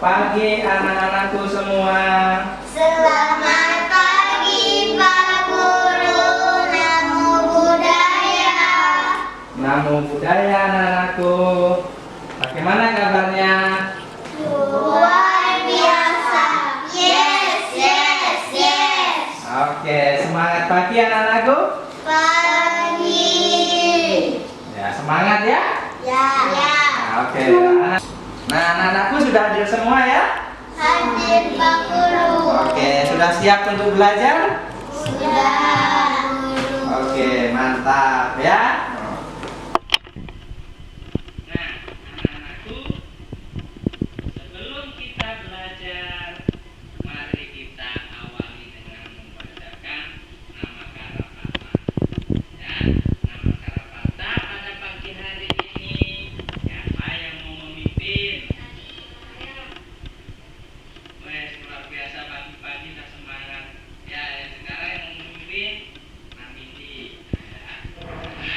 pagi anak-anakku semua. Selamat pagi Pak Guru. Namo Buddhaya. Namo Buddhaya anak-anakku. Bagaimana kabarnya? Luar biasa. Yes, yes, yes. Oke, semangat pagi anak-anakku. Pagi. Ya, semangat ya. Ya. Ya. Oke. Nah, anak-anakku sudah hadir semua ya? Hadir Pak Guru. Oke, sudah siap untuk belajar? Sudah. Oke, mantap ya. Nah, anak-anakku, sebelum kita belajar, mari kita awali dengan membacakan nama Karapata. Ya, nama Karapata pada pagi hari ini. Siapa yang mau memimpin? Wes, luar biasa pagi-pagi udah semangat. Ya, yang sekarang yang mau memimpin Namindi. Nah,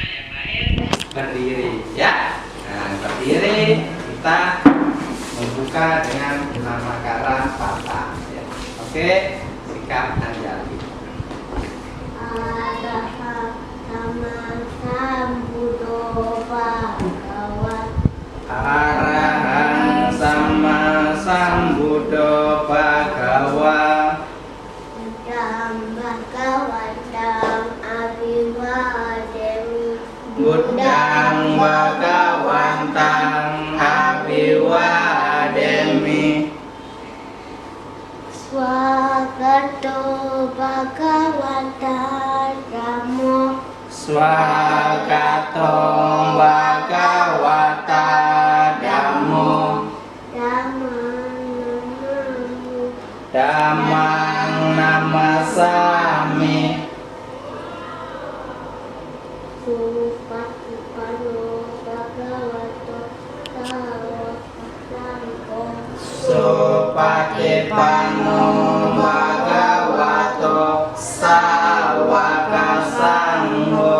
yang lain berdiri ya. Nah, berdiri kita membuka dengan nama Karapata ya. Oke, sikap Anjali. Arahant Sambuddho Bhagawan. Arahan sama Sambuddho Bhagawa. Buddham Bhagavatam Abhivademi. Buddhang Bhagawantang Abhiwademi. Swagato Bhagavata Dhammo. Swagato Bhagawata Dhammo. Dhammang namasami. Supatipano Bhagavato Sawakasangho. Supatipano Bhagavato Sawakasangho.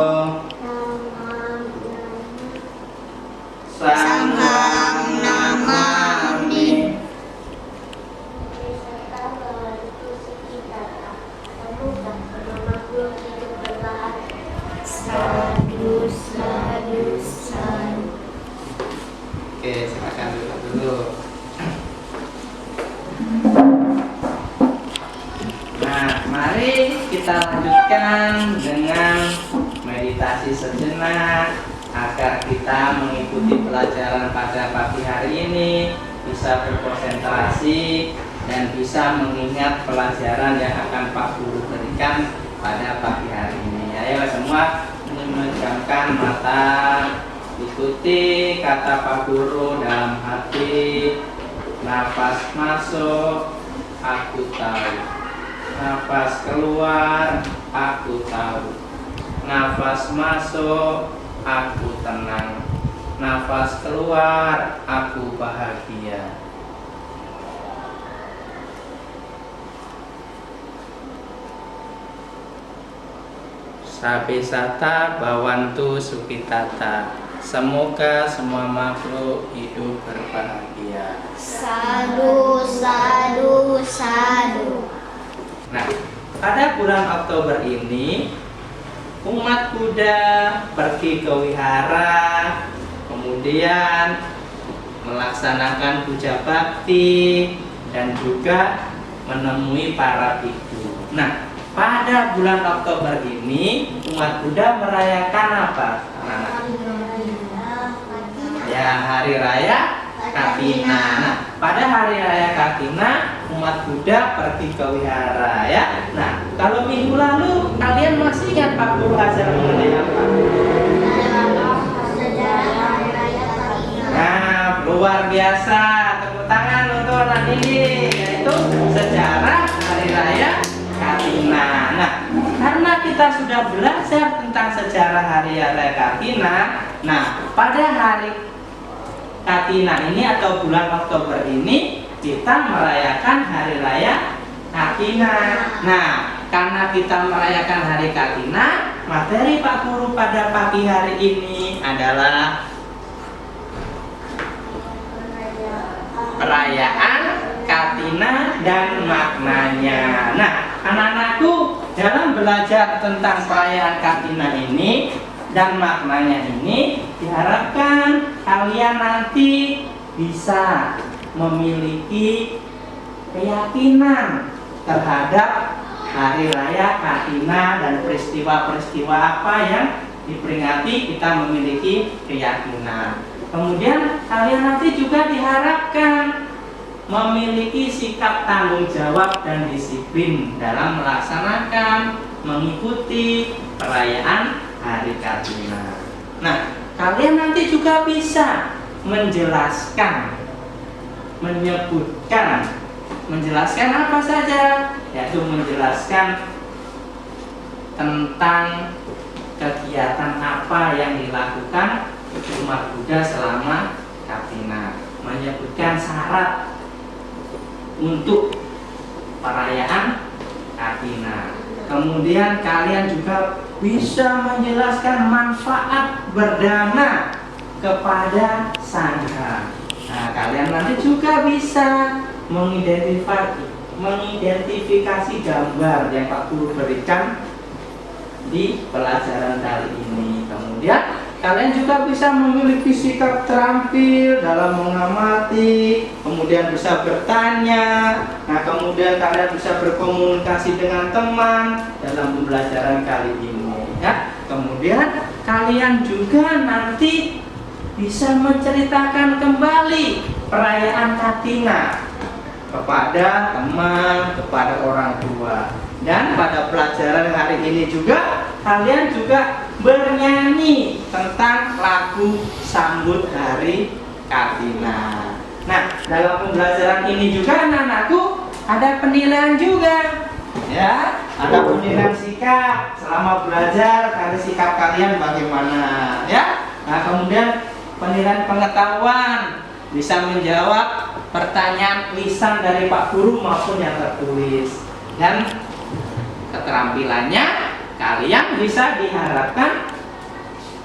Sanghang namami. Sadu, sadu, sadu. Oke, silakan duduk dulu. Nah, mari kita lanjutkan dengan meditasi sejenak agar kita mengikuti pelajaran pada pagi hari ini bisa berkonsentrasi dan bisa mengingat pelajaran yang akan Pak Guru berikan pada pagi hari ini. Ayo semua memejamkan mata, ikuti kata Pak Guru dalam hati. Nafas masuk, aku tahu. Nafas keluar, aku tahu. Nafas masuk, aku tenang. Nafas keluar, aku bahagia. Sabesata Bawantu Sukitata. Semoga semua makhluk hidup berbahagia. Sadu, sadu, sadu. Nah, pada bulan Oktober ini umat Buddha pergi ke wihara, kemudian melaksanakan puja bakti dan juga menemui para bhikkhu. Nah, pada bulan Oktober ini umat Buddha merayakan apa? Anak-anak? Ya, hari raya Katina. Nah, pada hari raya Katina umat Buddha pergi ke wihara ya. Nah, kalau minggu lalu kalian masih ingat Pak Guru ajar mengenai apa? Nah, luar biasa. Tepuk tangan untuk anak ini, yaitu sejarah hari raya Katina. Nah, karena kita sudah belajar tentang sejarah hari raya Katina, nah pada hari Katina ini atau bulan Oktober ini kita merayakan hari raya Katina. Nah, karena kita merayakan hari Katina, materi Pak Guru pada pagi hari ini adalah perayaan Katina dan maknanya. Nah, anak-anakku, dalam belajar tentang perayaan Katina ini dan maknanya ini, diharapkan kalian nanti bisa memiliki keyakinan terhadap hari raya Katina dan peristiwa-peristiwa apa yang diperingati, kita memiliki keyakinan. Kemudian kalian nanti juga diharapkan memiliki sikap tanggung jawab dan disiplin dalam melaksanakan, mengikuti perayaan hari Katina. Nah, kalian nanti juga bisa menjelaskan, menjelaskan apa saja, yaitu menjelaskan tentang kegiatan apa yang dilakukan umat Buddha selama Katina, menyebutkan syarat untuk perayaan Katina. Kemudian kalian juga bisa menjelaskan manfaat berdana kepada sangha. Nah, kalian nanti juga bisa mengidentifikasi gambar yang Pak Guru berikan di pelajaran kali ini. Kemudian kalian juga bisa memiliki sikap terampil dalam mengamati, kemudian bisa bertanya. Nah, kemudian kalian bisa berkomunikasi dengan teman dalam pembelajaran kali ini, ya. Kemudian kalian juga nanti bisa menceritakan kembali perayaan Katina kepada teman, kepada orang tua. Dan pada pelajaran hari ini juga kalian juga bernyanyi tentang lagu sambut hari Katina. Nah, dalam pembelajaran ini juga anak-anakku ada penilaian juga, ya. Ada penilaian sikap selama belajar, sikap kalian bagaimana, ya. Nah, kemudian penilaian pengetahuan, bisa menjawab pertanyaan lisan dari Pak Guru maupun yang tertulis. Dan keterampilannya kalian bisa diharapkan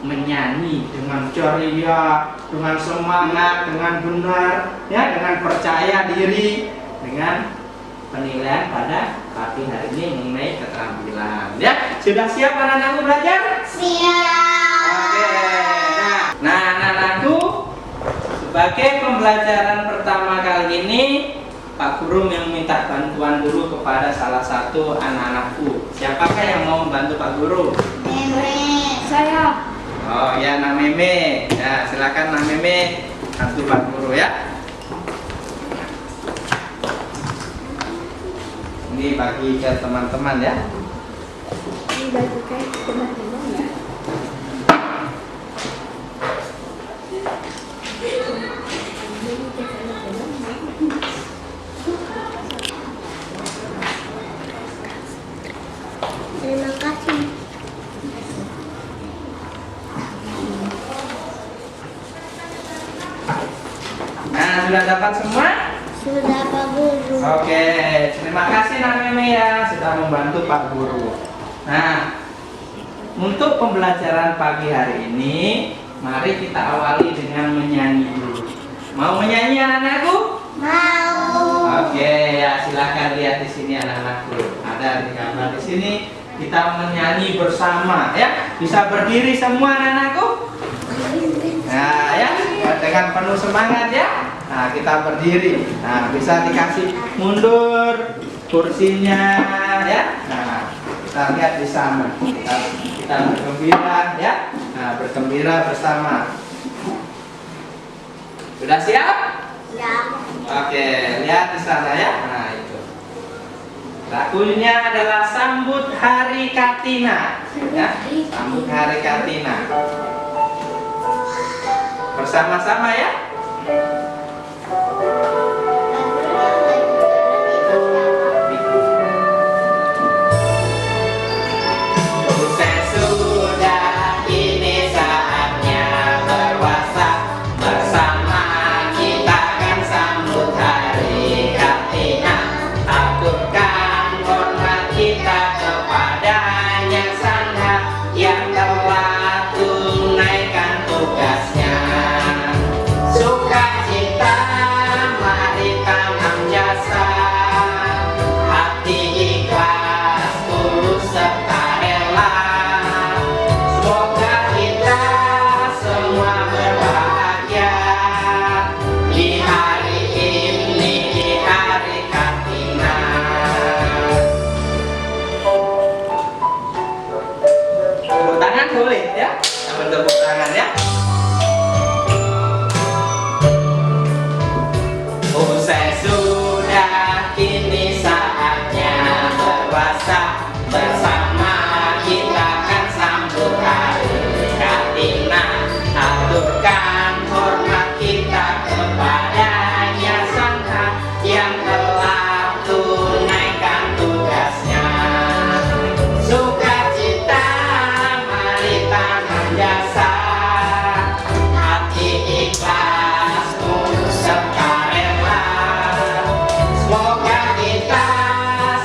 menyanyi dengan ceria, dengan semangat, dengan benar, ya, dengan percaya diri, dengan penilaian pada pagi hari ini mengenai keterampilan. Ya, sudah siap anak-anakku belajar? Siap. Oke. Nah, anak-anakku, sebagai pembelajaran pertama kali ini, Pak Guru yang minta bantuan guru kepada salah satu anak-anakku. Siapakah yang mau membantu Pak Guru? Meme. Saya. Oh ya, Nak Meme. Ya, silakan Nak Meme bantu Pak Guru, ya. Ini bagi ke teman-teman, ya. Ini bagi ke teman-teman, ya. Terima kasih. Nah, sudah dapat semua? Sudah, Pak Guru. Oke, terima kasih Nak Meme ya sudah membantu Pak Guru. Nah, untuk pembelajaran pagi hari ini, mari kita awali dengan menyanyi dulu. Mau menyanyi anak-anakku? Mau. Oke, ya silakan lihat di sini anak-anakku. Ada di gambar di sini. Kita menyanyi bersama, ya. Bisa berdiri semua anak-anakku? Nah, ya, dengan penuh semangat ya. Nah, kita berdiri. Nah, bisa dikasih mundur kursinya, ya. Nah, kita lihat di sana. Kita bergembira, ya. Nah, bergembira bersama. Sudah siap? Ya. Oke, lihat di sana ya. Nah, itu. Lagunya adalah Sambut Hari Katina, ya. Sambut Hari Katina. Bersama-sama ya. Sesudah ini saatnya berpuasa bersama, kita akan sambut hari Katina. Aturkan hormat kita kepadanya Sangha yang telah tunaikan tugasnya. bertepuk tangan ya. Usai sudah, kini saatnya berpuasa bersama, kita akan sambut hari Katina. Aturkan hormat kita kepadanya Sangha yang telah tunaikan tugasnya. Sukacita mari tanam jasa, hati ikhlas tulus serta rela. Semoga kita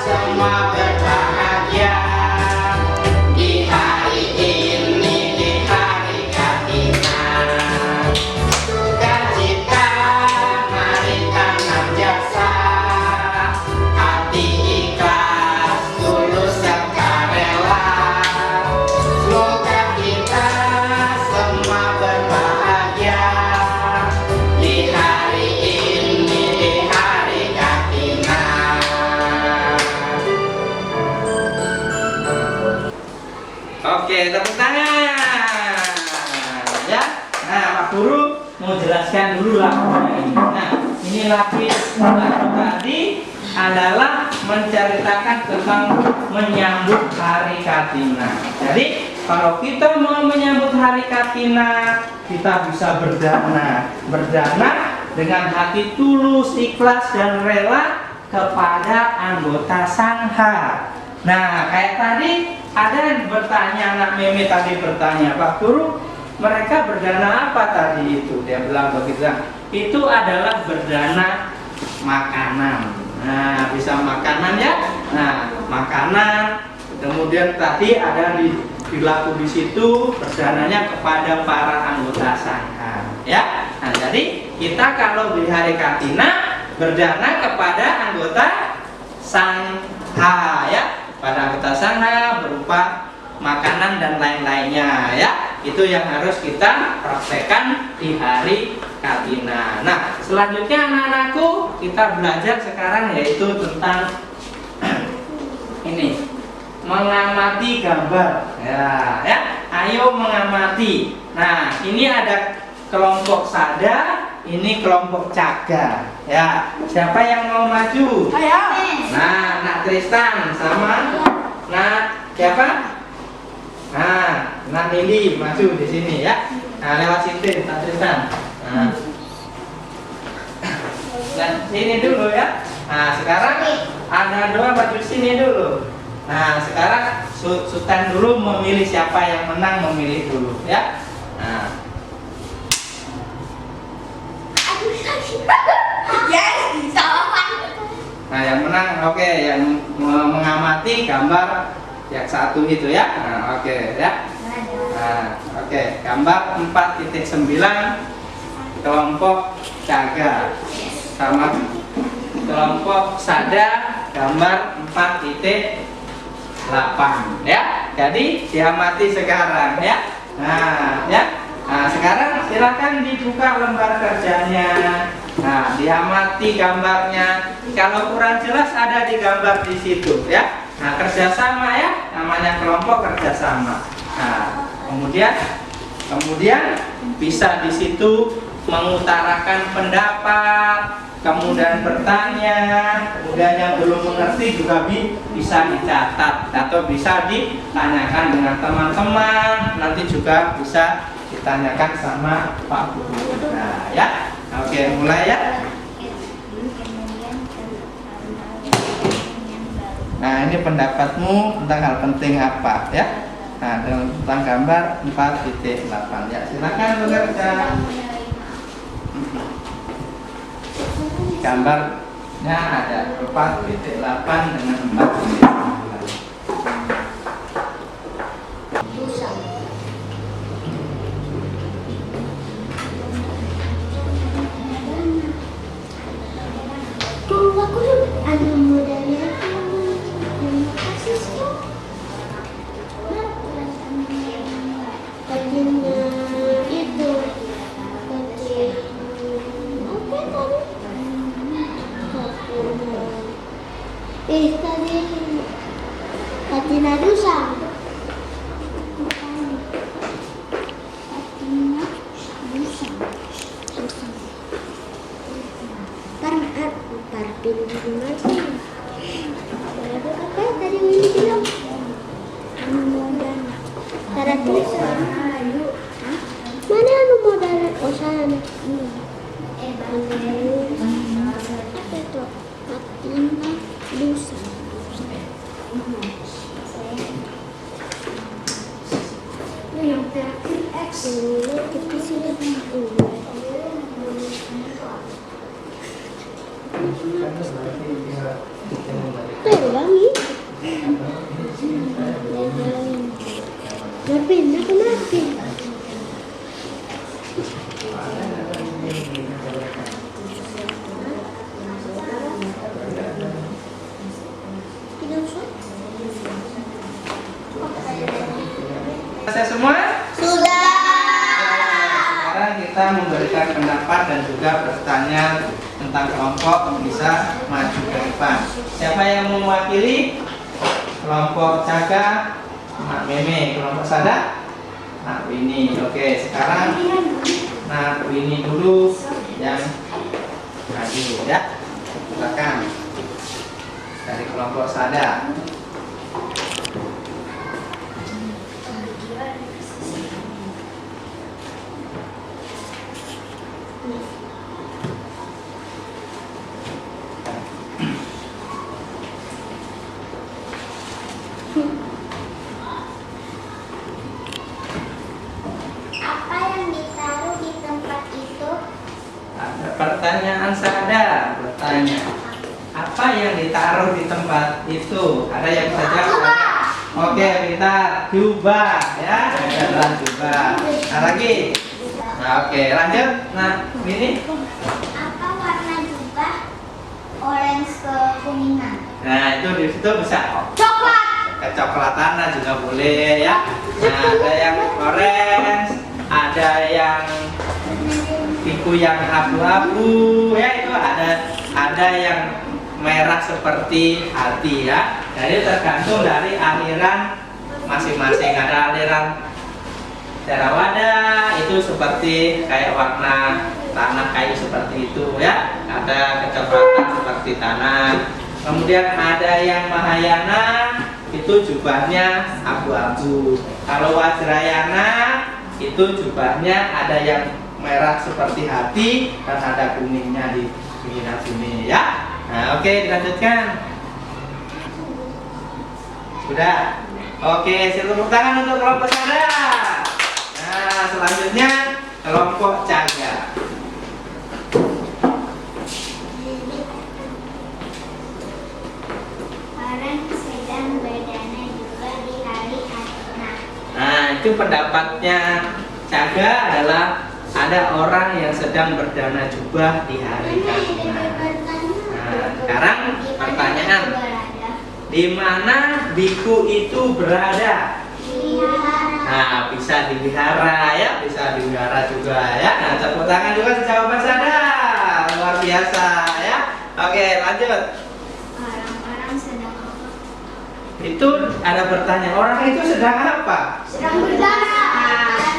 semua berbahagia di hari ini, di hari Katina. Sukacita mari tanam jasa, hati ikhlas tulus serta rela. Semoga kita semua berbahagia di hari ini, di hari Katina. Oke, tepuk tangan ya. Nah, Pak Guru mau jelaskan dulu lagunya ini. Nah, ini lagu tadi adalah menceritakan tentang menyambut hari Katina. Jadi, kalau kita mau menyambut hari Katina, kita bisa berdana. Berdana dengan hati tulus, ikhlas, dan rela kepada anggota Sangha. Nah, kayak tadi ada yang bertanya, anak Meme tadi bertanya, Pak Guru, mereka berdana apa tadi itu? Dia bilang begitu. Itu adalah berdana makanan. Nah, bisa makanan ya. Nah, makanan. Kemudian tadi ada dilaku di situ berdananya kepada para anggota Sangha. Ya. Nah, jadi kita kalau di hari Katina berdana kepada anggota Sangha ya. Pada anggota Sangha berupa makanan dan lain-lainnya ya. Itu yang harus kita praktekkan di hari Katina. Nah, selanjutnya anak-anakku, kita belajar sekarang yaitu tentang ini, mengamati gambar. Ya. Ayo mengamati. Nah, ini ada kelompok Sada, ini kelompok Caga. Ya, siapa yang mau maju? Ayo. Nah, Nak Tristan sama Nak siapa? Nah, Nak Nindi maju di sini ya. Nah, lewat sini Nak Tristan. Nah. Dan sini dulu ya. Nah, sekarang ada dua maju sini dulu. Nah, sekarang Sultan dulu memilih siapa yang menang, memilih dulu ya. Nah, Yes, bisa. nah, yang menang oke, yang mengamati gambar yang satu itu ya. Nah, oke ya. Nah, oke, gambar 4.9 kelompok Caga sama kelompok Sada gambar 4.8 ya. Jadi diamati sekarang ya. Nah, ya. Nah, sekarang silakan dibuka lembar kerjanya. Nah, diamati gambarnya. Kalau kurang jelas ada di gambar di situ ya. Nah, kerjasama ya, namanya kelompok kerjasama. Nah, kemudian bisa di situ mengutarakan pendapat, kemudian bertanya, kemudian yang belum mengerti juga bisa dicatat atau bisa ditanyakan dengan teman-teman. Nanti juga bisa ditanyakan sama Pak Guru. Nah, ya. Oke, mulai ya. Nah, ini pendapatmu tentang hal penting apa ya? Nah, tentang gambar 4.8 ya. Silakan bekerja. Gambarnya ada 4.8 dengan 4.9. Anak mudanya terima kasih semua. Kakinya itu kaki apa tadi? Kakinya tadi anak ini. Apa itu? Katina Dusa. Ini yang terakhir X. Ini kita sudah tahu. Lagi. Berpindah ke mati. Selesai semua? Sudah. Sekarang kita memberikan pendapat dan juga bertanya tentang kelompok bisa maju ke depan. Siapa yang mau mewakili? Kelompok Caga, Mak Meme. Kelompok Sada, Nak Winnie. Oke, sekarang Nak Winnie dulu yang maju ya. Silakan dari kelompok Sada. Apa yang ditaruh di tempat itu? Ada pertanyaan Sada bertanya. Apa yang ditaruh di tempat itu? Ada yang bisa jawab? Oke, kita jubah ya. Adalah jubah. Nah, lagi. Nah, oke, lanjut. Nah, ini. Apa warna jubah? Orange kekuningan. Nah, itu di situ bisa Coklat. kecoklatan juga boleh ya. Nah, ada yang orange, ada yang biku yang abu-abu ya, itu ada yang merah seperti hati ya. Jadi tergantung dari aliran masing-masing. Ada aliran Theravada itu seperti kayak warna tanah kayu seperti itu ya. Ada kecoklatan seperti tanah. Kemudian ada yang Mahayana itu jubahnya abu-abu. Kalau Wajrayana itu jubahnya ada yang merah seperti hati dan ada kuningnya di pinggiran sini ya. Nah, oke, dilanjutkan. Sudah. Oke, tepuk tangan untuk kelompok Sada. Nah, selanjutnya kelompok Caga. Orang sedang berdana juga di hari Katina. Nah, itu pendapatnya Caga adalah ada orang yang sedang berdana jubah di hari Katina. Nah, sekarang pertanyaan, di mana biku itu berada? Nah, bisa di wihara ya, bisa di wihara juga ya. Nah, tepuk tangan juga jawaban Sada. Luar biasa ya. Oke, lanjut. Orang-orang sedang apa? Itu ada pertanyaan, orang itu sedang apa? Sedang berdana.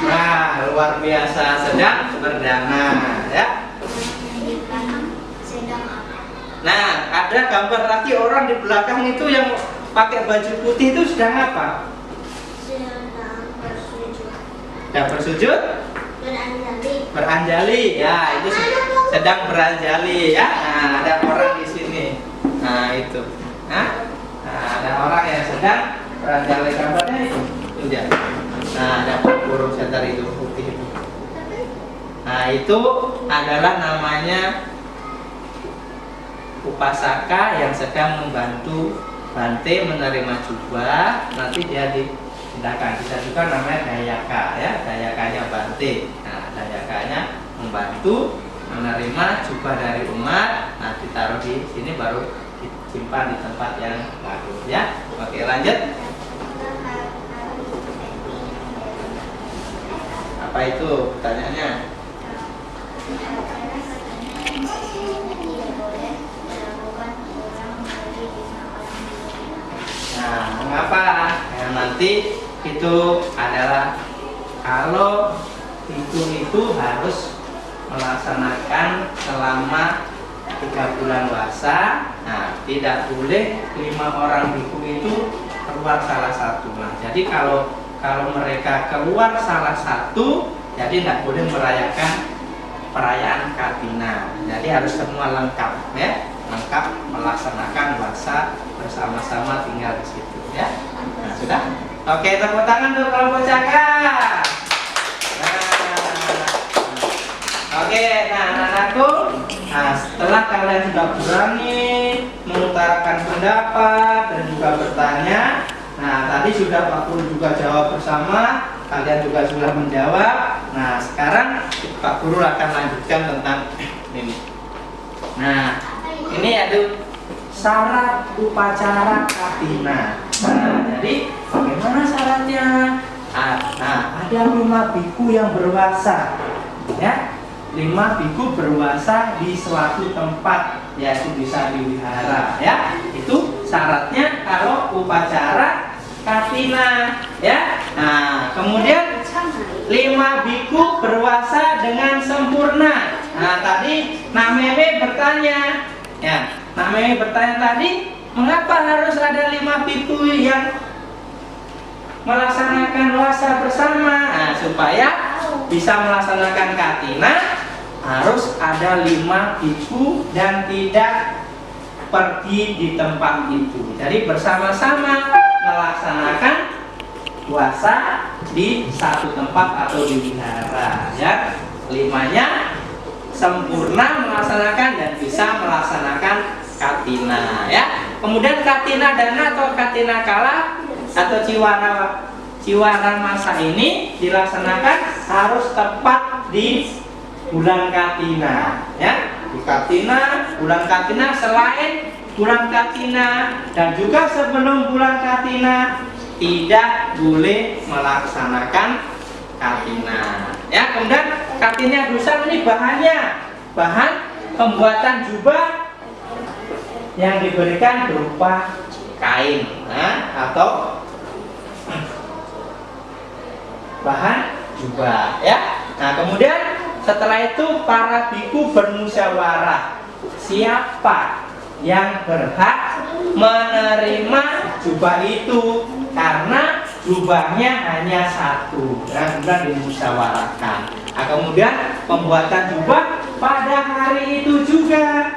Nah, luar biasa, sedang berdana ya. Yang di belakang sedang apa? Nah, ada gambar lagi orang di belakang itu yang pakai baju putih itu sedang apa? Sedang bersujud. Sedang bersujud? Beranjali. Beranjali ya, itu sedang beranjali ya. Nah, ada orang di sini. Nah, itu. Nah, ada orang yang sedang beranjali, gambarnya itu. Itu dia. Nah, ada burung setar itu putih itu. Nah, itu adalah namanya upasaka yang sedang membantu Bante menerima jubah. Nanti dia dipindahkan. Bisa juga namanya dayaka ya, dayakanya Bante. Nah, dayakanya membantu menerima jubah dari umat. Nah, ditaruh di sini baru disimpan di tempat yang bagus ya. Oke, lanjut. Apa itu pertanyaannya? Nah, mengapa? Ya, nanti itu adalah kalau itu harus melaksanakan selama 3 bulan puasa. Nah, tidak boleh 5 orang biku itu keluar salah satu. Nah, jadi kalau mereka keluar salah satu, jadi tidak boleh merayakan perayaan Katina. Jadi harus semua lengkap ya, lengkap melaksanakan puasa bersama-sama tinggal di situ ya. Nah, sudah. Oke, tepuk tangan untuk kelompok cakap. Oke, nah anak-anakku, setelah kalian sudah berani mengutarakan pendapat dan juga bertanya, nah tadi sudah Pak Guru juga jawab bersama, kalian juga sudah menjawab. Nah sekarang Pak Guru akan lanjutkan tentang ini. Nah ini yaitu syarat upacara Katina. Nah jadi bagaimana syaratnya? Nah ada 5 biku yang berpuasa, ya. 5 biku berpuasa di suatu tempat, yaitu bisa di wihara ya. Itu syaratnya kalau upacara Katina ya. Nah kemudian 5 biku berpuasa dengan sempurna. Nah tadi Nameme bertanya ya, Nameme bertanya tadi, mengapa harus ada 5 biku yang melaksanakan puasa bersama? Nah supaya bisa melaksanakan Katina harus ada 5 biku dan tidak pergi di tempat itu. Jadi bersama-sama melaksanakan puasa di satu tempat atau di wihara ya. 5-nya sempurna melaksanakan dan bisa melaksanakan Katina ya. Kemudian Katina dana atau Katina kala atau ciwara masa ini dilaksanakan harus tepat di bulan Katina ya. Di Katina, bulan Katina, selain bulan Katina dan juga sebelum bulan Katina tidak boleh melaksanakan Katina ya. Kemudian Katina Dusan ini bahan pembuatan jubah yang diberikan berupa kain atau bahan jubah ya. Nah kemudian setelah itu para biku bermusyawarah siapa yang berhak menerima jubah itu, karena jubahnya hanya satu dan kemudian dimusyawarahkan. Nah, kemudian pembuatan jubah pada hari itu juga,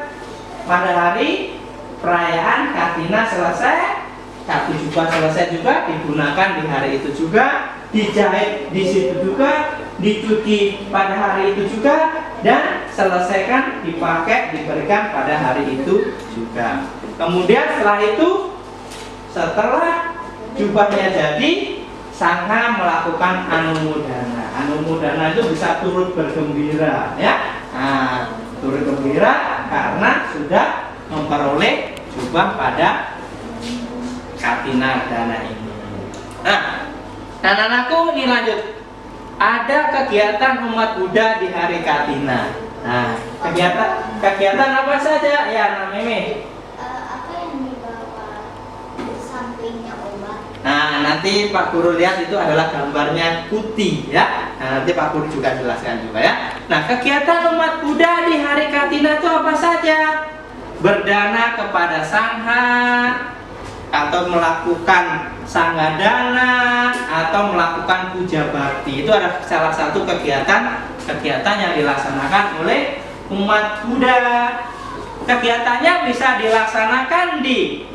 pada hari perayaan Katina selesai, satu jubah selesai juga digunakan di hari itu juga, dijahit di situ juga, dicuci pada hari itu juga, dan selesaikan dipakai diberikan pada hari itu juga. Kemudian setelah itu, setelah jubahnya jadi, sangha melakukan anumodana. Anumodana itu bisa turut bergembira ya. Nah, turut gembira karena sudah memperoleh jubah pada Katina dana ini. Nah, anak-anakku ini lanjut. Ada kegiatan umat Buddha di hari Katina. Nah, kegiatan apa saja ya, Nameme? Apa yang dibawa sampingnya obat? Nah, nanti Pak Guru lihat itu adalah gambarnya kuti ya. Nah, nanti Pak Guru juga jelaskan juga ya. Nah, kegiatan umat Buddha di hari Katina itu apa saja? Berdana kepada sangha, atau melakukan sanggadana, atau melakukan puja bakti. Itu adalah salah satu kegiatan yang dilaksanakan oleh umat Buddha. Kegiatannya bisa dilaksanakan di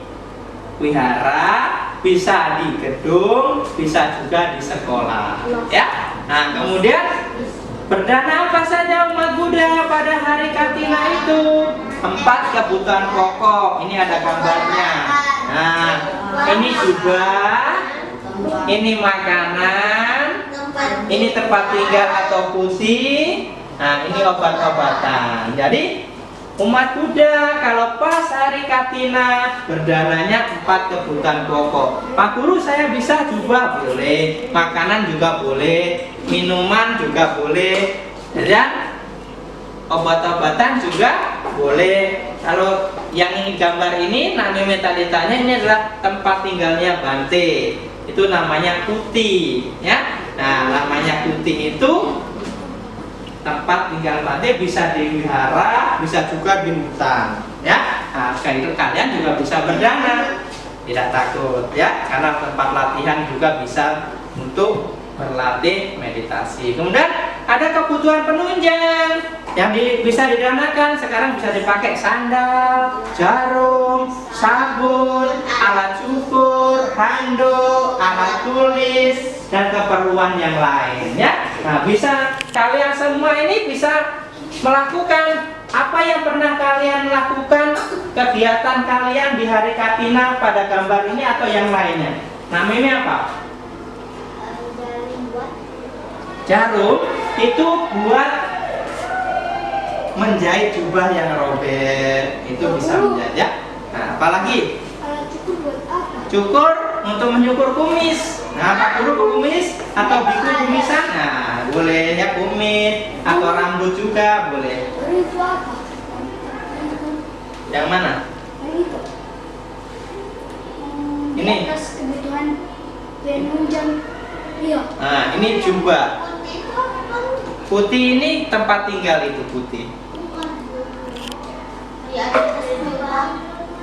wihara, bisa di gedung, bisa juga di sekolah ya. Nah kemudian berdana apa saja umat Buddha pada hari Katina itu? 4 kebutuhan pokok. Ini ada gambarnya. Nah, ini juga, ini makanan, ini tempat tinggal atau kursi, nah ini obat-obatan. Jadi umat Buddha kalau pas hari Katina berdananya 4 kebutuhan pokok. Pak Guru saya bisa juga boleh, makanan juga boleh, minuman juga boleh, dan obat-obatan juga boleh. Kalau yang ini gambar ini, Nameme tadi tanya, ini adalah tempat tinggalnya Bante. Itu namanya kuti, ya. Nah, namanya kuti itu tempat tinggal Bante, bisa di wihara, bisa juga di hutan, ya. Nah, sekali itu kalian juga bisa berdana, tidak takut, ya, karena tempat latihan juga bisa untuk berlatih meditasi. Kemudian ada kebutuhan penunjang. Bisa didanakan sekarang bisa dipakai sandal, jarum, sabun, alat cukur, handuk, alat tulis, dan keperluan yang lain ya. Nah, bisa kalian semua ini bisa melakukan apa yang pernah kalian lakukan, kegiatan kalian di hari Katina pada gambar ini atau yang lainnya. Namanya apa? Jarum itu buat menjahit jubah yang robek, itu bisa menjahit ya. Nah, apalagi Cukur buat apa? cukur untuk menyukur kumis. Nah, Pak Guru kumis atau biku kumisan, nah boleh ya, kumis atau rambut juga boleh. Itu apa? Yang mana? Yang itu. Ini. Di atas kebutuhan penunjang. Iya. Nah, ini jubah. Putih ini tempat tinggal itu putih.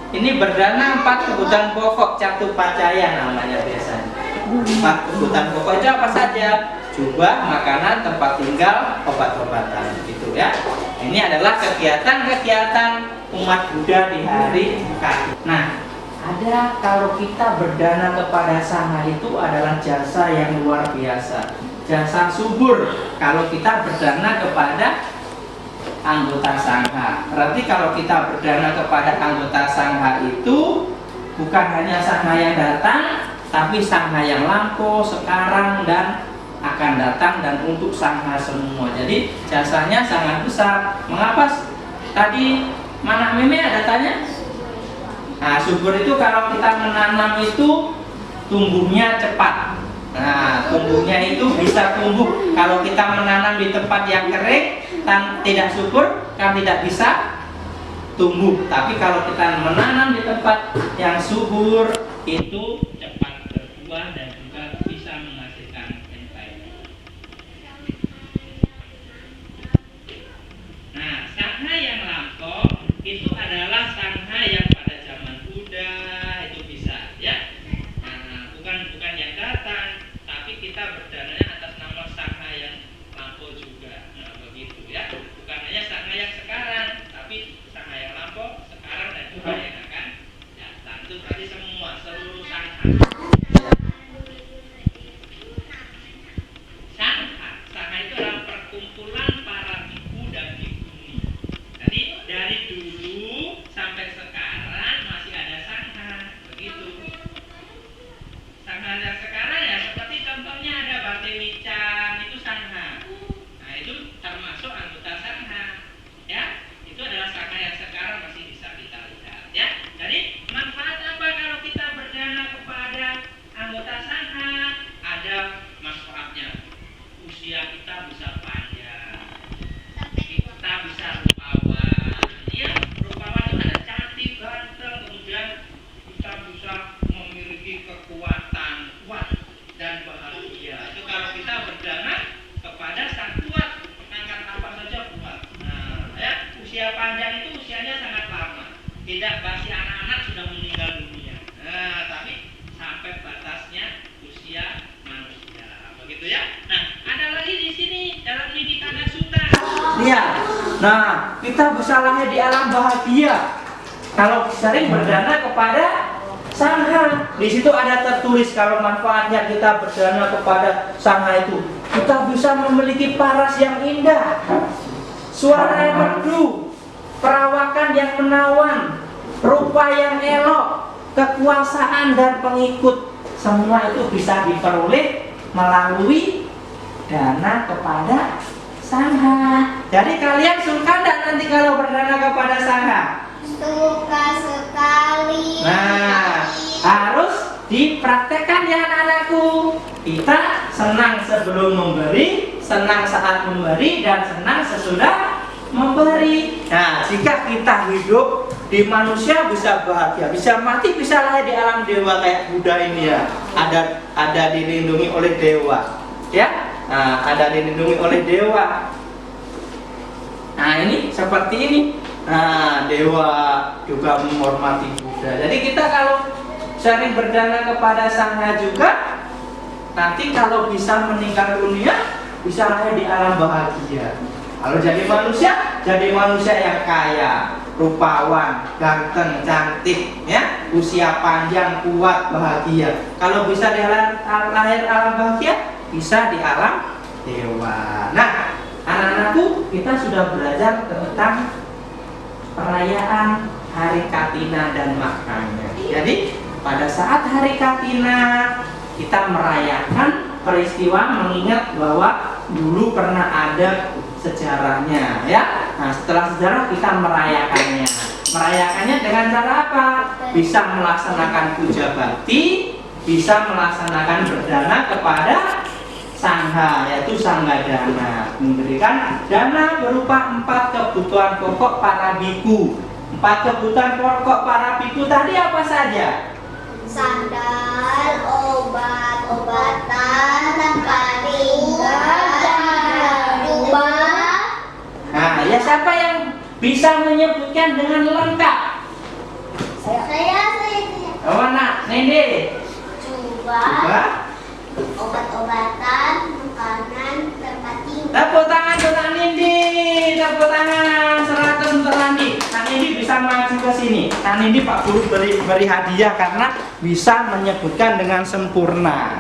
Ini berdana 4 kebutuhan pokok Catu Pacaya namanya biasanya. 4 kebutuhan pokok itu apa saja? Jubah, makanan, tempat tinggal, obat-obatan gitu ya. Ini adalah kegiatan-kegiatan umat Buddha di hari Katina. Nah, ada kalau kita berdana kepada Sangha itu adalah jasa yang luar biasa. Jasa subur kalau kita berdana kepada anggota Sangha. Berarti kalau kita berdana kepada anggota Sangha itu bukan hanya Sangha yang datang, tapi Sangha yang lampau, sekarang, dan akan datang, dan untuk Sangha semua. Jadi jasanya sangat besar. Mengapa tadi mana Meme ada tanya? Nah, subur itu kalau kita menanam itu tumbuhnya cepat. Nah, tumbuhnya itu bisa tumbuh. Kalau kita menanam di tempat yang kering dan tidak subur, kan tidak bisa tumbuh. Tapi kalau kita menanam di tempat yang subur, itu cepat berbuah dan juga bisa menghasilkan yang baik. Nah, Sangha yang lampau itu adalah Sangha yang pada zaman Buddha itu bisa, ya. Nah, bukan yang datang, tapi kita berdananya atas nama Sangha yang lampau juga. Nah, begitu ya. Bukan hanya Sangha yang sekarang, tapi Sangha yang lampau, sekarang, dan juga yang akan datang. Itu berarti semua, seluruh Sangha. Sangha itu adalah perkumpulan para biku dan bikuni. Jadi dari dulu sampai sekarang masih ada Sangha, begitu. Sangha yang sekarang ya seperti contohnya ada Bante Wiccan, itu Sangha. Nah, itu termasuk anggota Sangha, ya. Itu adalah Sangha yang sekarang masih bisa kita lihat, ya. Jadi manfaat apa kalau kita berdana kepada anggota Sangha? Ada manfaatnya. Usia kita bisa panjang, kita bisa rupawan, ya. Rupawan itu ada cantik, ganteng, kemudian kita bisa memiliki kekuatan kuat dan bahagia. Itu kalau kita berdana kepada sang kuat, mengangkat apa saja kuat. Nah, ya, usia panjang itu usianya sangat lama. Tidak masih anak-anak sudah meninggal dunia. Nah, tapi sampai batasnya usia manusia. Begitu ya. Nah, ada lagi di sini dalam Nidikana Sutta. Lihat. Nah, kita bisa lahir di alam bahagia kalau sering berdana kepada Sangha. Di situ ada tertulis kalau manfaatnya kita berdana kepada Sangha itu, kita bisa memiliki paras yang indah, suara yang merdu, perawakan yang menawan, rupa yang elok, kekuasaan dan pengikut. Semua itu bisa diperoleh melalui dana kepada Sangha. Jadi kalian suka enggak nanti kalau berdana kepada Sangha? Suka sekali. Nah, harus dipraktekkan ya anak-anakku. Kita senang sebelum memberi, senang saat memberi, dan senang sesudah memberi. Nah, jika kita hidup di manusia bisa bahagia, bisa mati, bisa lahir di alam dewa kayak Buddha ini ya. Ada dilindungi oleh dewa, ya. Nah, ada dilindungi oleh dewa. Nah, ini seperti ini. Nah, dewa juga menghormati Buddha. Jadi kita kalau sering berdana kepada Sangha juga, nanti kalau bisa meninggal dunia, bisa lahir di alam bahagia. Kalau jadi manusia yang kaya, rupawan, ganteng, cantik, ya, usia panjang, kuat, bahagia. Kalau bisa di lahir alam bahagia, bisa di alam dewa. Nah, anak-anakku, kita sudah belajar tentang perayaan Hari Katina dan maknanya. Jadi, pada saat Hari Katina, kita merayakan peristiwa mengingat bahwa dulu pernah ada sejarahnya, ya. Nah, setelah sejarah kita merayakannya. Merayakannya dengan cara apa? Bisa melaksanakan puja bakti, bisa melaksanakan berdana kepada sangha, yaitu sanggadana, memberikan dana berupa 4 kebutuhan pokok para biku. 4 kebutuhan pokok para biku tadi apa saja? Sandal, obat-obatan, tempat tinggal, jubah. Nah, ya siapa yang bisa menyebutkan dengan lengkap? Saya. Oh, nak, Nende. Jubah, obat-obatan, makanan, tempat tinggal. Tepuk tangan untuk Nindi, tepuk tangan 100 untuk Nindi. Nah, Nindi bisa maju ke sini. Nah, Nindi Pak Guru beri hadiah karena bisa menyebutkan dengan sempurna.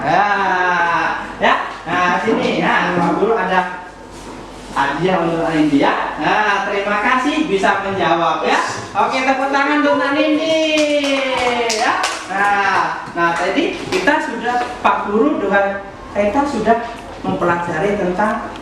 Ya, nah sini, nah Pak Guru ada hadiah untuk Nindi ya. Nah, terima kasih bisa menjawab ya. Oke, tepuk tangan untuk Nindi. Ya. Nah, tadi kita sudah Pak Guru kita sudah mempelajari tentang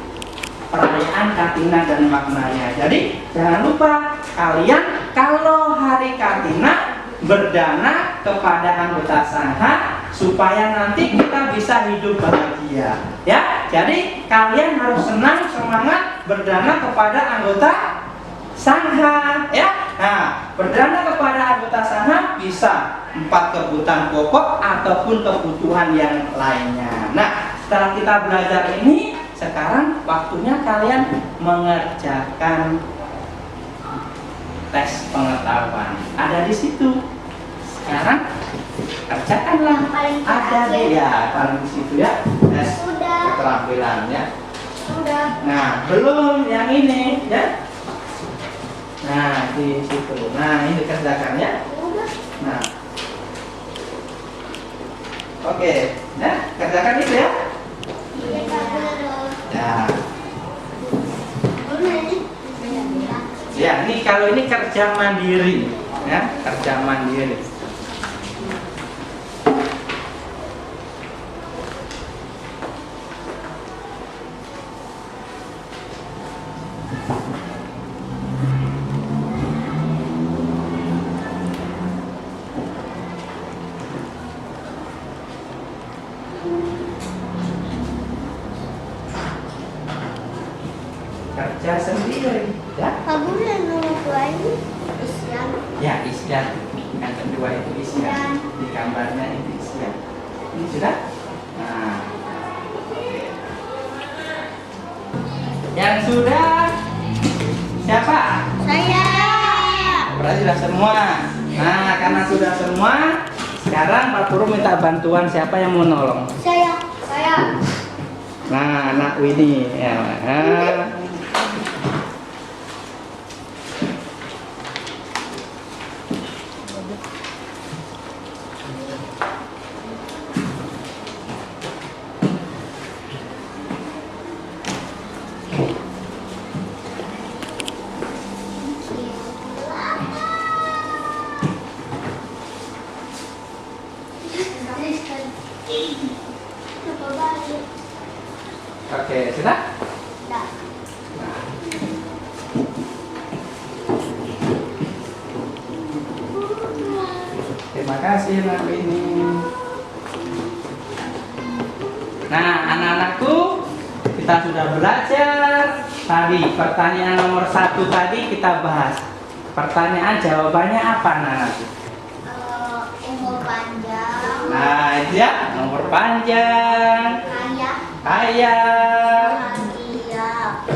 perayaan Katina dan maknanya. Jadi jangan lupa kalian kalau hari Katina berdana kepada anggota sangha supaya nanti kita bisa hidup bahagia. Ya, jadi kalian harus senang semangat berdana kepada anggota sangha. Ya, nah berdana kepada anggota sangha bisa 4 kebutuhan pokok ataupun kebutuhan yang lainnya. Nah, setelah kita belajar ini, sekarang waktunya kalian mengerjakan tes pengetahuan. Ada di situ. Sekarang kerjakanlah. Ada deh ya, paling di situ ya. Tes keterampilannya. Sudah. Nah, belum yang ini ya. Nah, di situ. Nah, ini kerjakan ya. Nah. Oke, ya, kerjakan itu ya. Ya, ini kalau ini kerja mandiri, ya, kerja mandiri. Kerja sendiri, ya. Kamu yang nomor 2 ini Isyan. Ya, isyan. Yang kedua itu isyan. Di gambarnya itu isyan. Ini sudah? Nah. Oke. Yang sudah siapa? Saya. Berarti sudah semua. Nah, karena sudah semua, sekarang Pak Guru minta bantuan siapa yang mau nolong? Saya. Nah, anak Winnie ya. Oke, sudah? Terima kasih Nak Winnie. Nah, anak-anakku, kita sudah belajar tadi pertanyaan nomor 1 tadi kita bahas. Pertanyaan jawabannya apa, Nak? Umur panjang. Nah, itu ya, nomor panjang, kaya,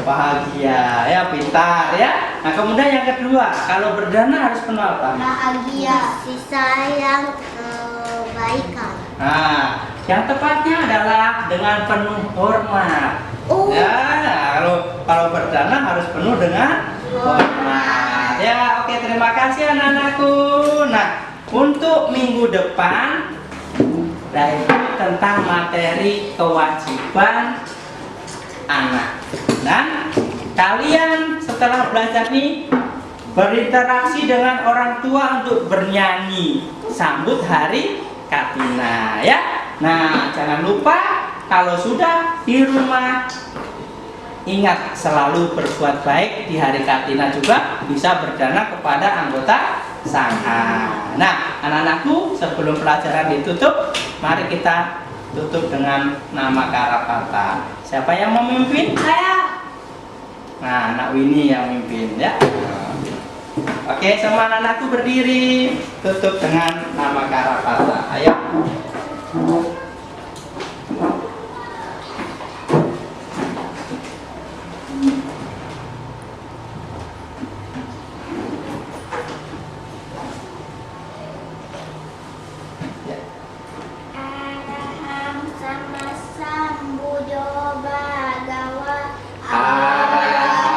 bahagia, ya, pintar ya. Nah, kemudian yang kedua, kalau berdana harus penuh apa? Bahagia, sayang, kebaikan. Nah, yang tepatnya adalah dengan penuh hormat. Oh. Ya, kalau berdana harus penuh dengan hormat. Ya, oke, terima kasih anak-anakku. Nah, untuk minggu depan tentang materi kewajiban anak. Dan kalian setelah belajar ini berinteraksi dengan orang tua untuk bernyanyi sambut hari Katina ya. Nah, jangan lupa kalau sudah di rumah ingat selalu berbuat baik di hari Katina, juga bisa berdana kepada anggota sangha. Nah, anak-anakku, sebelum pelajaran ditutup, mari kita tutup dengan nama Karapata. Siapa yang memimpin? Saya. Nah, anak Winnie yang memimpin ya. Oke, semua anak-anakku berdiri, tutup dengan nama Karapata. Ayo. Araham sama sambujo bagawa. Araham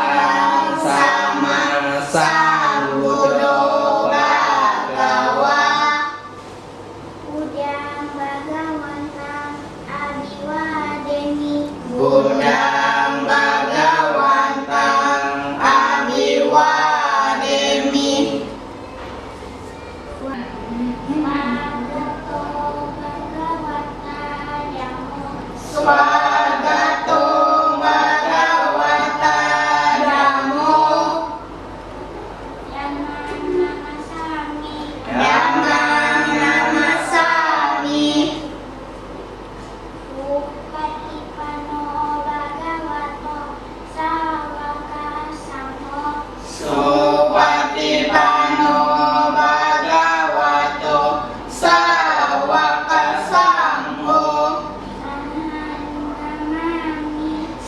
sama sambujo bagawa. Budang bagawantang abiwadeni. Budang bagawantang abiwademi. Swagato Bhagavata Dhammo. Yamang namasami. Upatipano bhagavato sawaka sangho. Supatipano Bhagavato Sawaka Sangho.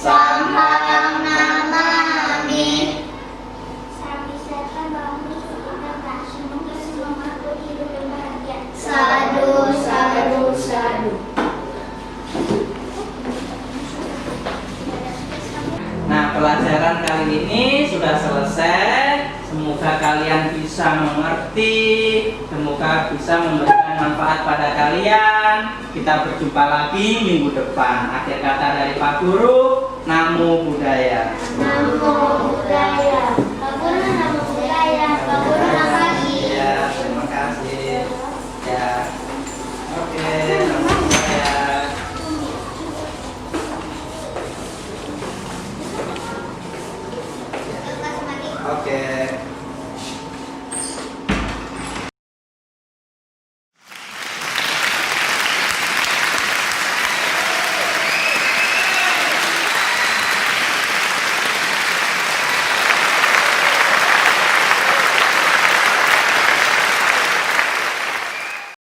Samhang namami. Sabi-sata bagus kita tak semoga semua makhluk hidup dan bahagia. Sadu, sadu, sadu. Nah, pelajaran kali ini sudah selesai. Semoga kalian bisa mengerti, semoga bisa memberikan manfaat pada kalian. Kita berjumpa lagi minggu depan. Akhir kata dari Pak Guru, Namo Buddhaya. Namo